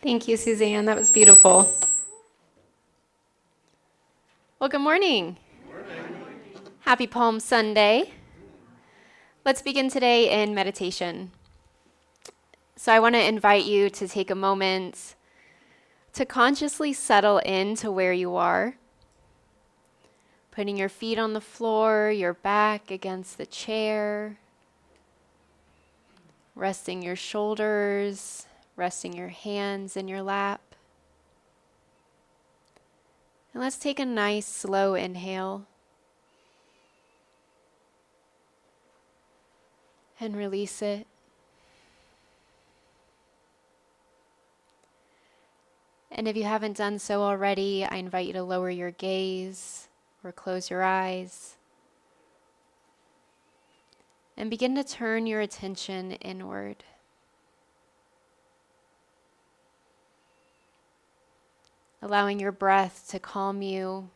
Thank you, Suzanne. That was beautiful. Well, good morning. Happy Palm Sunday. Let's begin today in meditation. So I want to invite you to take a moment to consciously settle into where you are, putting your feet on the floor, your back against the chair, resting your shoulders, resting your hands in your lap. And let's take a nice slow inhale and release it. And if you haven't done so already, I invite you to lower your gaze or close your eyes and begin to turn your attention inward. Allowing your breath to calm you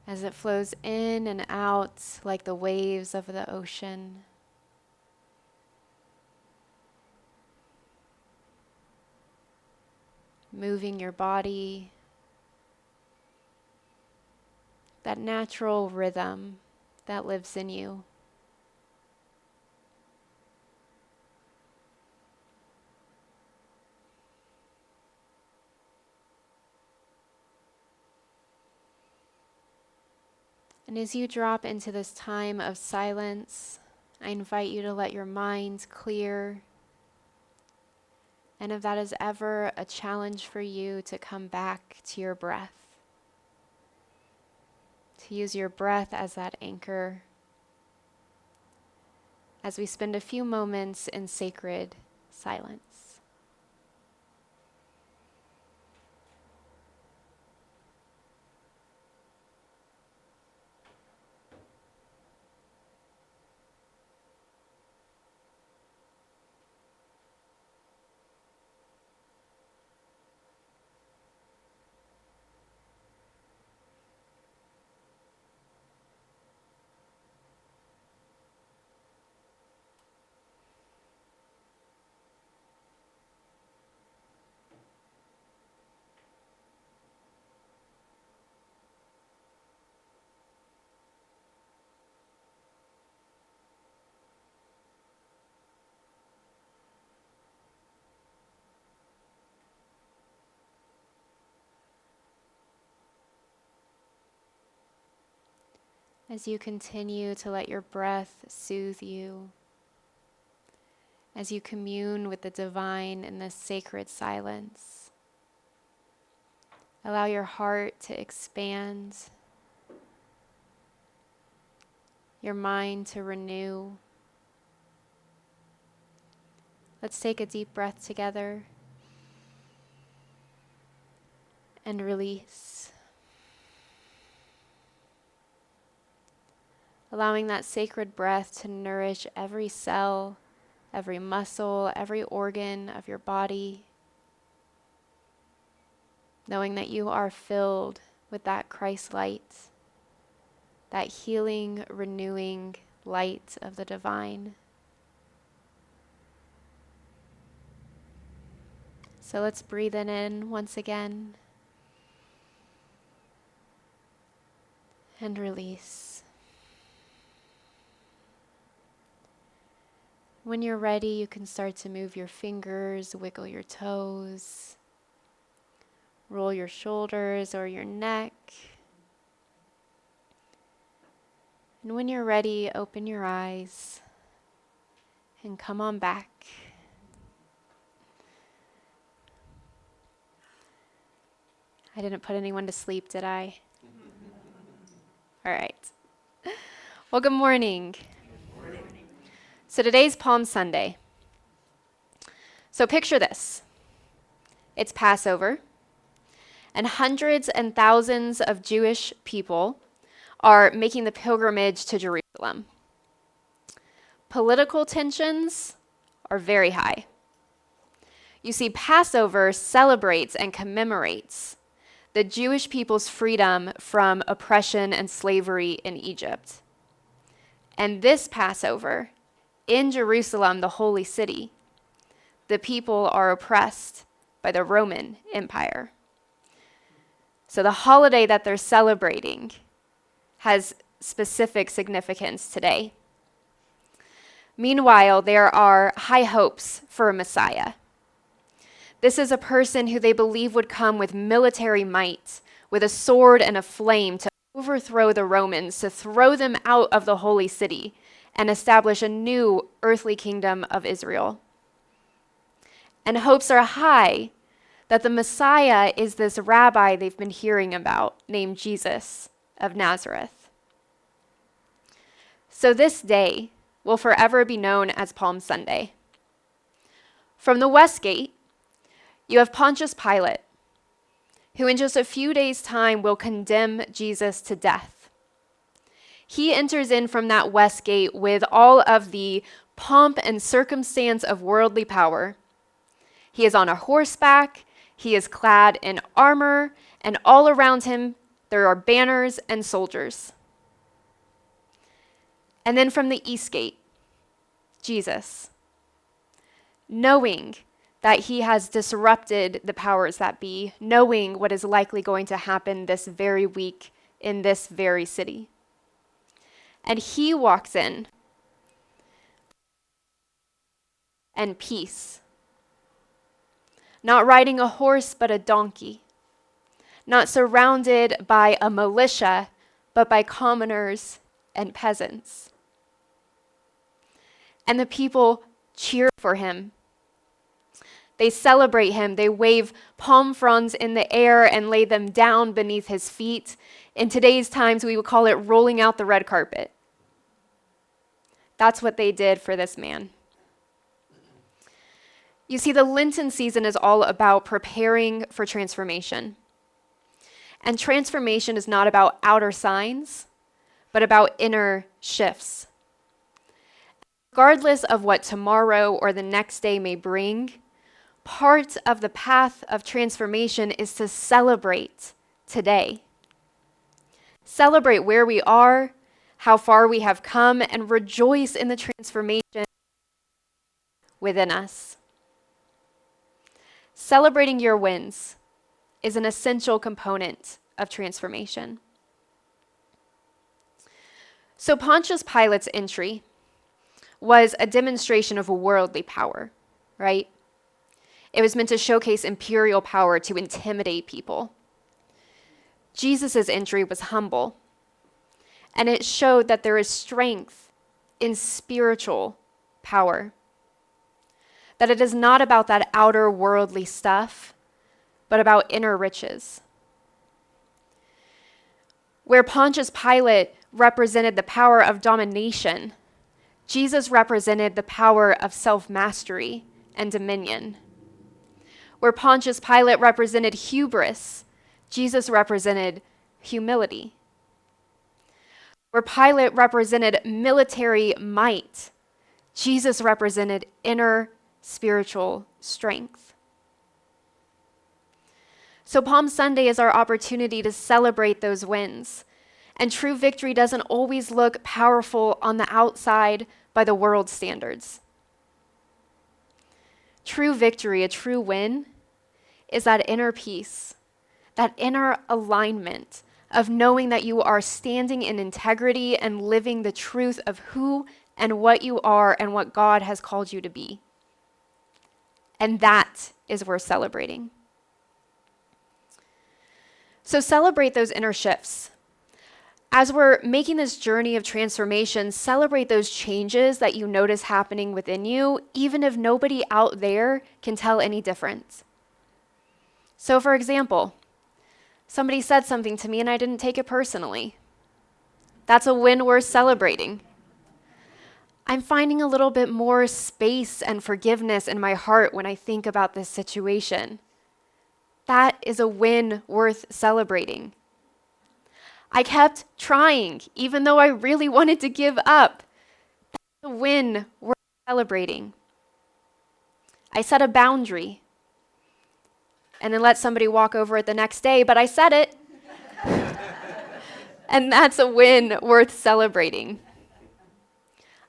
as it flows in and out like the waves of the ocean. Moving your body, that natural rhythm that lives in you. And as you drop into this time of silence, I invite you to let your mind clear. And if that is ever a challenge for you, to come back to your breath, to use your breath as that anchor, as we spend a few moments in sacred silence. As you continue to let your breath soothe you, as you commune with the divine in this sacred silence, allow your heart to expand, your mind to renew. Let's take a deep breath together and release. Allowing that sacred breath to nourish every cell, every muscle, every organ of your body. Knowing that you are filled with that Christ light, that healing, renewing light of the divine. So let's breathe it in once again and release. When you're ready, you can start to move your fingers, wiggle your toes, roll your shoulders or your neck. And when you're ready, open your eyes and come on back. I didn't put anyone to sleep, did I? All right. Well, good morning. So today's Palm Sunday. So picture this. It's Passover, and hundreds and thousands of Jewish people are making the pilgrimage to Jerusalem. Political tensions are very high. You see, Passover celebrates and commemorates the Jewish people's freedom from oppression and slavery in Egypt. And this Passover, in Jerusalem, the holy city, the people are oppressed by the Roman Empire. So the holiday that they're celebrating has specific significance today. Meanwhile, there are high hopes for a Messiah. This is a person who they believe would come with military might, with a sword and a flame to overthrow the Romans, to throw them out of the holy city and establish a new earthly kingdom of Israel. And hopes are high that the Messiah is this rabbi they've been hearing about named Jesus of Nazareth. So this day will forever be known as Palm Sunday. From the west gate, you have Pontius Pilate, who in just a few days' time will condemn Jesus to death. He enters in from that west gate with all of the pomp and circumstance of worldly power. He is on a horseback, he is clad in armor, and all around him there are banners and soldiers. And then from the east gate, Jesus, knowing that he has disrupted the powers that be, knowing what is likely going to happen this very week in this very city. And he walks in, and peace. Not riding a horse, but a donkey. Not surrounded by a militia, but by commoners and peasants. And the people cheer for him. They celebrate him. They wave palm fronds in the air and lay them down beneath his feet. In today's times, we would call it rolling out the red carpet. That's what they did for this man. You see, the Lenten season is all about preparing for transformation. And transformation is not about outer signs, but about inner shifts. Regardless of what tomorrow or the next day may bring, part of the path of transformation is to celebrate today. Celebrate where we are, how far we have come, and rejoice in the transformation within us. Celebrating your wins is an essential component of transformation. So Pontius Pilate's entry was a demonstration of worldly power, right? It was meant to showcase imperial power to intimidate people. Jesus' entry was humble, and it showed that there is strength in spiritual power. That it is not about that outer worldly stuff, but about inner riches. Where Pontius Pilate represented the power of domination, Jesus represented the power of self-mastery and dominion. Where Pontius Pilate represented hubris, Jesus represented humility. Where Pilate represented military might, Jesus represented inner spiritual strength. So Palm Sunday is our opportunity to celebrate those wins. And true victory doesn't always look powerful on the outside by the world's standards. True victory, a true win, is that inner peace, that inner alignment of knowing that you are standing in integrity and living the truth of who and what you are and what God has called you to be. And that is worth celebrating. So celebrate those inner shifts. As we're making this journey of transformation, celebrate those changes that you notice happening within you, even if nobody out there can tell any difference. So for example, somebody said something to me and I didn't take it personally. That's a win worth celebrating. I'm finding a little bit more space and forgiveness in my heart when I think about this situation. That is a win worth celebrating. I kept trying, even though I really wanted to give up. That's a win worth celebrating. I set a boundary and then let somebody walk over it the next day, but I said it. And that's a win worth celebrating.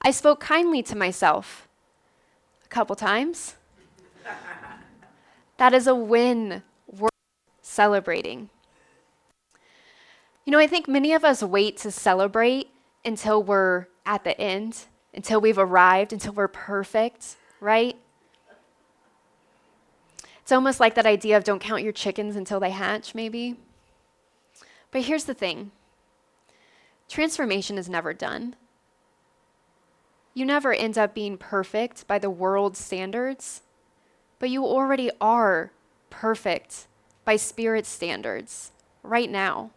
I spoke kindly to myself a couple times. That is a win worth celebrating. I think many of us wait to celebrate until we're at the end, until we've arrived, until we're perfect, right? It's almost like that idea of don't count your chickens until they hatch, maybe. But here's the thing. Transformation is never done. You never end up being perfect by the world's standards, but you already are perfect by Spirit's standards right now.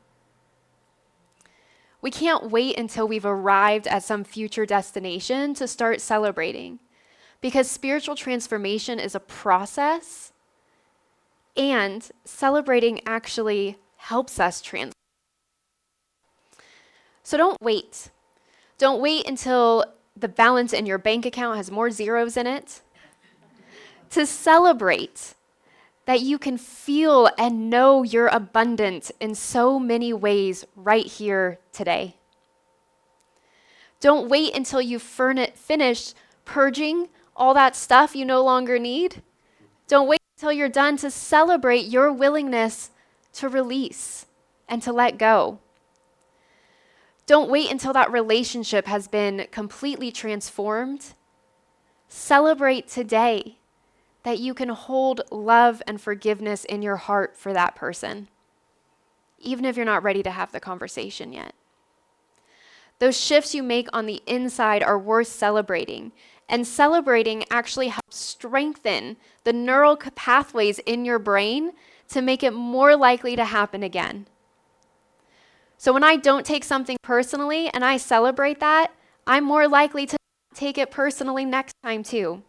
We can't wait until we've arrived at some future destination to start celebrating, because spiritual transformation is a process, and celebrating actually helps us transform. So don't wait. Don't wait until the balance in your bank account has more zeros in it to celebrate that you can feel and know you're abundant in so many ways right here today. Don't wait until you've finished purging all that stuff you no longer need. Don't wait until you're done to celebrate your willingness to release and to let go. Don't wait until that relationship has been completely transformed. Celebrate today that you can hold love and forgiveness in your heart for that person, even if you're not ready to have the conversation yet. Those shifts you make on the inside are worth celebrating, and celebrating actually helps strengthen the neural pathways in your brain to make it more likely to happen again. So when I don't take something personally and I celebrate that, I'm more likely to take it personally next time too.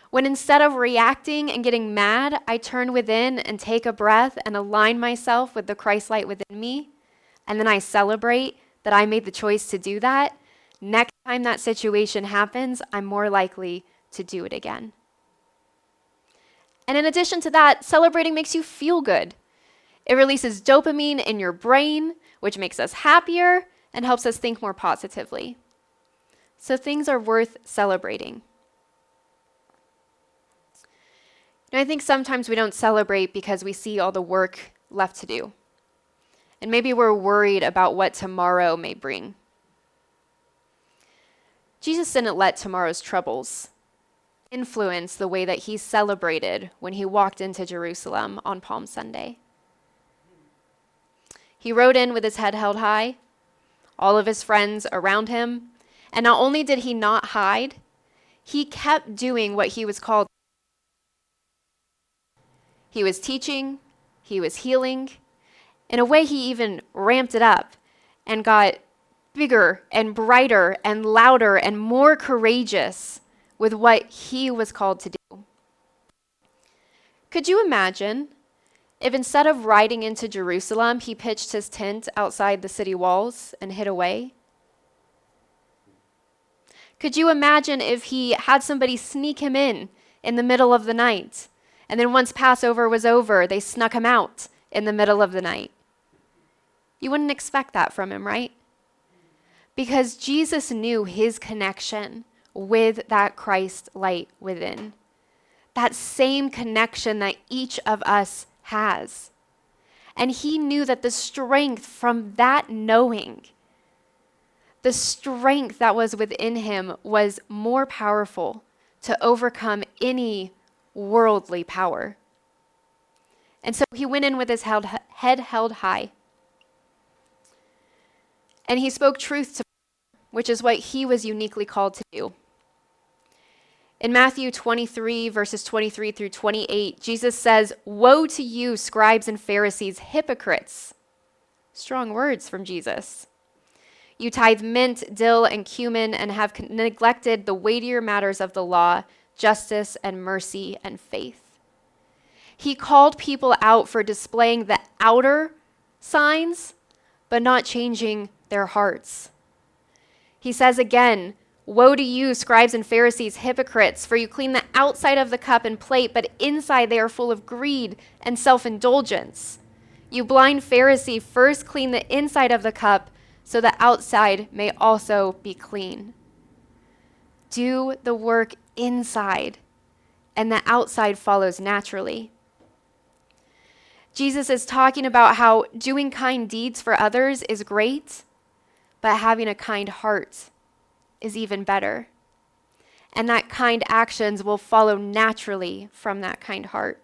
When instead of reacting and getting mad, I turn within and take a breath and align myself with the Christ light within me, and then I celebrate that I made the choice to do that, next time that situation happens, I'm more likely to do it again. And in addition to that, celebrating makes you feel good. It releases dopamine in your brain, which makes us happier and helps us think more positively. So things are worth celebrating. I think sometimes we don't celebrate because we see all the work left to do. And maybe we're worried about what tomorrow may bring. Jesus didn't let tomorrow's troubles influence the way that he celebrated when he walked into Jerusalem on Palm Sunday. He rode in with his head held high, all of his friends around him, and not only did he not hide, he kept doing what he was called. He was teaching, he was healing. In a way, he even ramped it up and got bigger and brighter and louder and more courageous with what he was called to do. Could you imagine if instead of riding into Jerusalem, he pitched his tent outside the city walls and hid away? Could you imagine if he had somebody sneak him in the middle of the night, and then once Passover was over, they snuck him out in the middle of the night? You wouldn't expect that from him, right? Because Jesus knew his connection with that Christ light within. That same connection that each of us has. And he knew that the strength from that knowing, the strength that was within him was more powerful to overcome any worldly power. And so he went in with his head held high. And he spoke truth to power, which is what he was uniquely called to do. In Matthew 23, verses 23 through 28, Jesus says, "Woe to you, scribes and Pharisees, hypocrites." Strong words from Jesus. "You tithe mint, dill, and cumin, and have neglected the weightier matters of the law, justice and mercy and faith." He called people out for displaying the outer signs, but not changing their hearts. He says again, "Woe to you, scribes and Pharisees, hypocrites, for you clean the outside of the cup and plate, but inside they are full of greed and self-indulgence. You blind Pharisee, first clean the inside of the cup, so the outside may also be clean." Do the work inside, and the outside follows naturally. Jesus is talking about how doing kind deeds for others is great, but having a kind heart is even better. And that kind actions will follow naturally from that kind heart.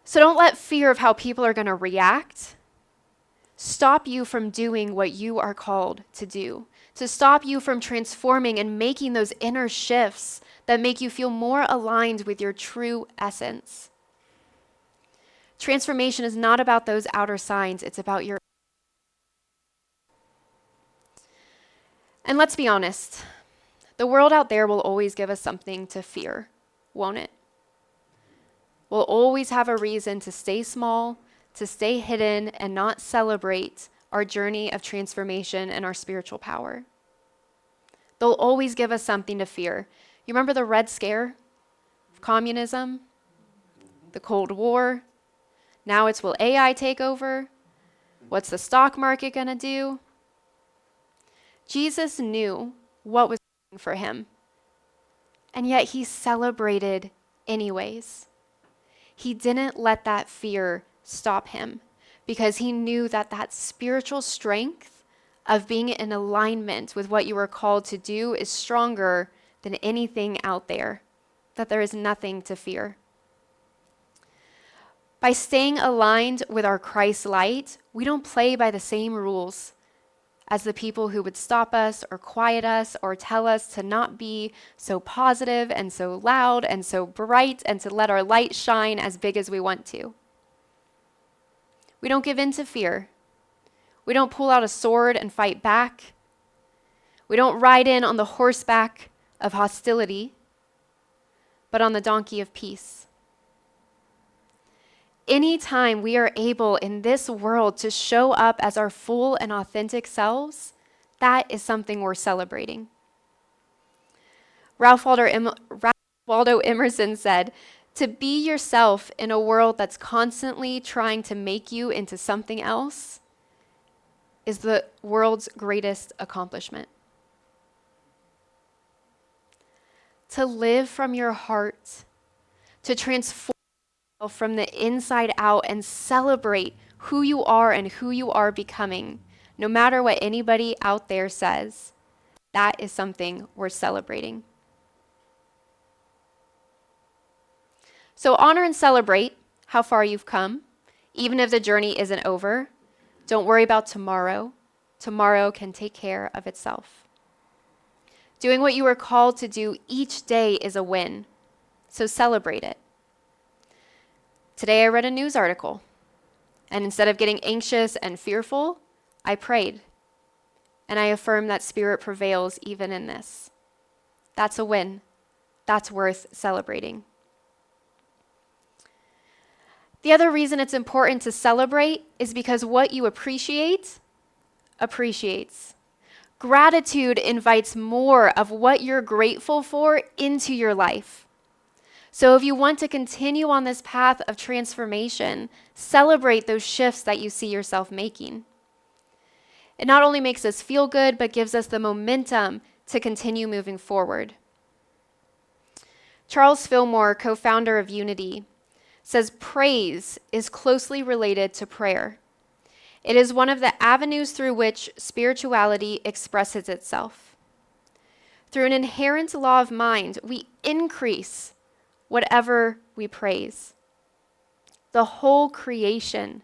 So don't let fear of how people are going to react stop you from doing what you are called to do, to stop you from transforming and making those inner shifts that make you feel more aligned with your true essence. Transformation is not about those outer signs, it's about your. And let's be honest, the world out there will always give us something to fear, won't it? We'll always have a reason to stay small, to stay hidden, and not celebrate our journey of transformation and our spiritual power. They'll always give us something to fear. You remember the Red Scare? Communism? The Cold War? Now it's, will AI take over? What's the stock market going to do? Jesus knew what was coming for him, and yet he celebrated anyways. He didn't let that fear stop him because he knew that that spiritual strength of being in alignment with what you were called to do is stronger than anything out there, that there is nothing to fear. By staying aligned with our Christ light, we don't play by the same rules as the people who would stop us or quiet us or tell us to not be so positive and so loud and so bright and to let our light shine as big as we want to. We don't give in to fear. We don't pull out a sword and fight back. We don't ride in on the horseback of hostility, but on the donkey of peace. Anytime we are able in this world to show up as our full and authentic selves, that is something worth celebrating. Ralph Waldo Emerson said, "To be yourself in a world that's constantly trying to make you into something else is the world's greatest accomplishment." To live from your heart, to transform from the inside out and celebrate who you are and who you are becoming, no matter what anybody out there says, that is something worth celebrating. So honor and celebrate how far you've come, even if the journey isn't over. Don't worry about tomorrow. Tomorrow can take care of itself. Doing what you are called to do each day is a win, so celebrate it. Today I read a news article, and instead of getting anxious and fearful, I prayed, and I affirm that spirit prevails even in this. That's a win. That's worth celebrating. The other reason it's important to celebrate is because what you appreciate appreciates. Gratitude invites more of what you're grateful for into your life. So if you want to continue on this path of transformation, celebrate those shifts that you see yourself making. It not only makes us feel good, but gives us the momentum to continue moving forward. Charles Fillmore, co-founder of Unity, says praise is closely related to prayer. It is one of the avenues through which spirituality expresses itself. Through an inherent law of mind, we increase whatever we praise. The whole creation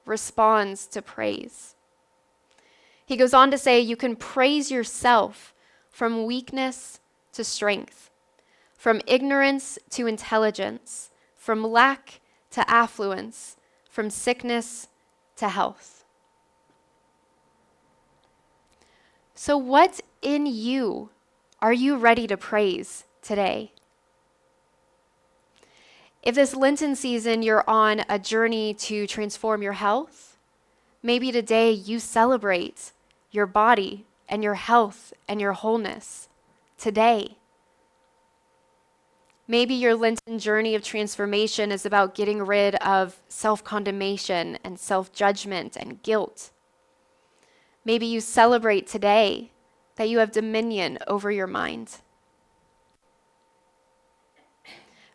responds to praise. He goes on to say, you can praise yourself from weakness to strength, from ignorance to intelligence, from lack to affluence, from sickness to health. So what in you are you ready to praise today? If this Lenten season you're on a journey to transform your health, maybe today you celebrate your body and your health and your wholeness today. Maybe your Lenten journey of transformation is about getting rid of self-condemnation and self-judgment and guilt. Maybe you celebrate today that you have dominion over your mind.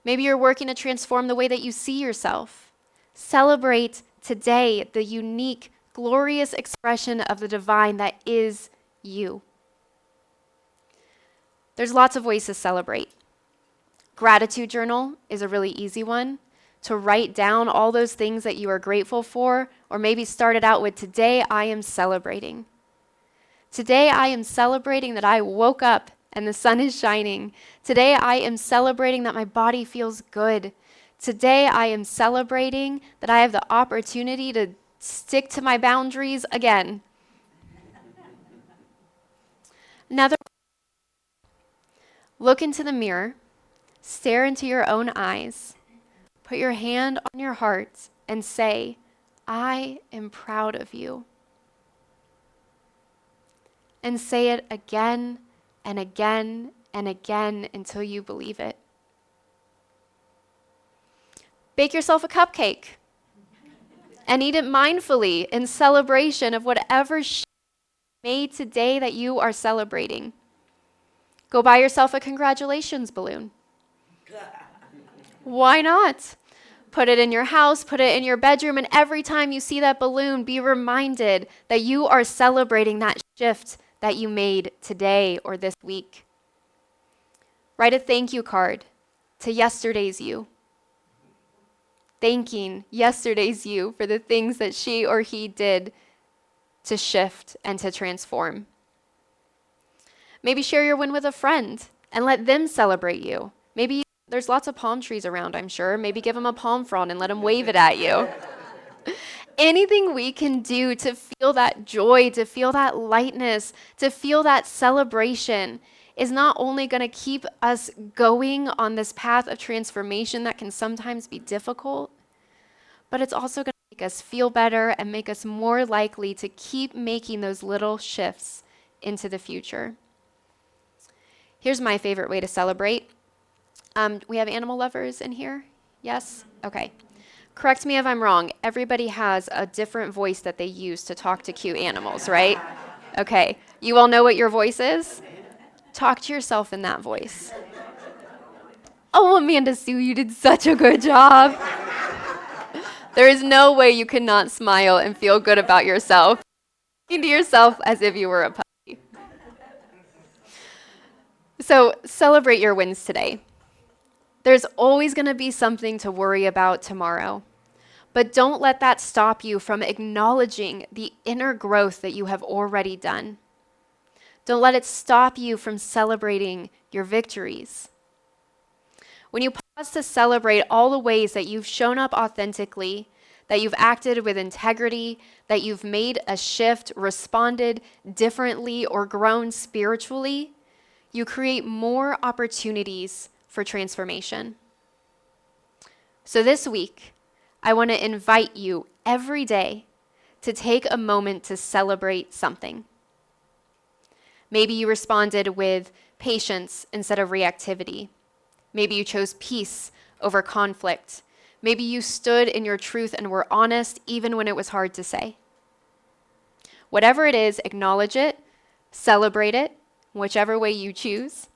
Maybe you're working to transform the way that you see yourself. Celebrate today the unique, glorious expression of the divine that is you. There's lots of ways to celebrate. Gratitude journal is a really easy one. To write down all those things that you are grateful for, or maybe start it out with, today I am celebrating. Today I am celebrating that I woke up and the sun is shining. Today I am celebrating that my body feels good. Today I am celebrating that I have the opportunity to stick to my boundaries again. Another, look into the mirror, stare into your own eyes, put your hand on your heart and say, I am proud of you. And say it again and again and again until you believe it. Bake yourself a cupcake and eat it mindfully in celebration of whatever made today that you are celebrating. Go buy yourself a congratulations balloon. Why not? Put it in your house, put it in your bedroom, and every time you see that balloon, be reminded that you are celebrating that shift that you made today or this week. Write a thank you card to yesterday's you, thanking yesterday's you for the things that she or he did to shift and to transform. Maybe share your win with a friend and let them celebrate you. Maybe there's lots of palm trees around, I'm sure. Maybe give them a palm frond and let them wave it at you. Anything we can do to feel that joy, to feel that lightness, to feel that celebration is not only going to keep us going on this path of transformation that can sometimes be difficult, but it's also going to make us feel better and make us more likely to keep making those little shifts into the future. Here's my favorite way to celebrate. We have animal lovers in here? Yes? Okay. Correct me if I'm wrong. Everybody has a different voice that they use to talk to cute animals, right? Okay. You all know what your voice is? Talk to yourself in that voice. Oh, Amanda Sue, you did such a good job. There is no way you cannot smile and feel good about yourself. Talking to yourself as if you were a puppy. So celebrate your wins today. There's always going to be something to worry about tomorrow. But don't let that stop you from acknowledging the inner growth that you have already done. Don't let it stop you from celebrating your victories. When you pause to celebrate all the ways that you've shown up authentically, that you've acted with integrity, that you've made a shift, responded differently, or grown spiritually, you create more opportunities for transformation. So this week, I want to invite you every day to take a moment to celebrate something. Maybe you responded with patience instead of reactivity. Maybe you chose peace over conflict. Maybe you stood in your truth and were honest even when it was hard to say. Whatever it is, acknowledge it, celebrate it, whichever way you choose,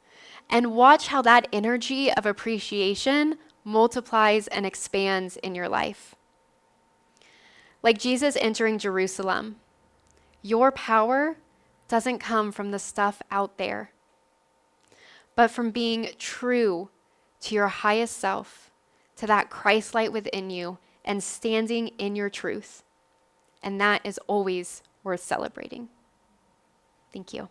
and watch how that energy of appreciation multiplies and expands in your life. Like Jesus entering Jerusalem, your power doesn't come from the stuff out there, but from being true to your highest self, to that Christ light within you, and standing in your truth. And that is always worth celebrating. Thank you.